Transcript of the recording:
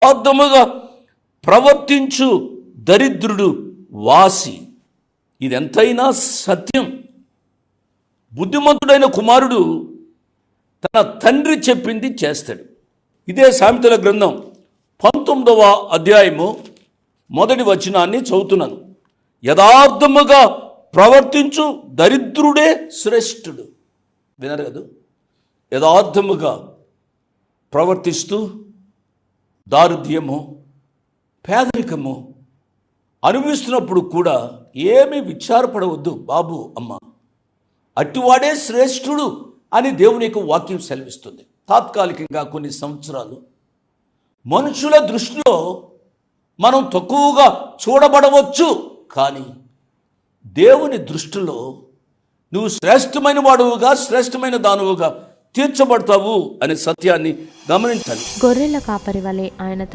యథార్థముగా ప్రవర్తించు దరిద్రుడు వాసి. ఇదెంతైనా సత్యం. బుద్ధిమంతుడైన కుమారుడు తన తండ్రి చెప్పింది చేస్తాడు. ఇదే సామెతల గ్రంథం 19వ అధ్యాయము 1వ వచనాన్ని చదువుతున్నాను. యథార్థముగా ప్రవర్తించు దరిద్రుడే శ్రేష్ఠుడు. వినరు కదా? యథార్థముగా ప్రవర్తిస్తూ దారిద్ర్యము, పేదరికము అనుభవిస్తున్నప్పుడు కూడా ఏమీ విచారపడవద్దు బాబు, అమ్మ. అట్టివాడే శ్రేష్ఠుడు అని దేవుని యొక్క వాక్యం సెలవిస్తుంది. తాత్కాలికంగా కొన్ని సంవత్సరాలు మనుషుల దృష్టిలో మనం తక్కువగా చూడబడవచ్చు, కానీ దేవుని దృష్టిలో నువ్వు శ్రేష్టమైన వాడువుగా, శ్రేష్టమైన దానువుగా తీర్చబడతావు అనే సత్యాన్ని గమనించాలి. గొర్రెల కాపరి వలె ఆయన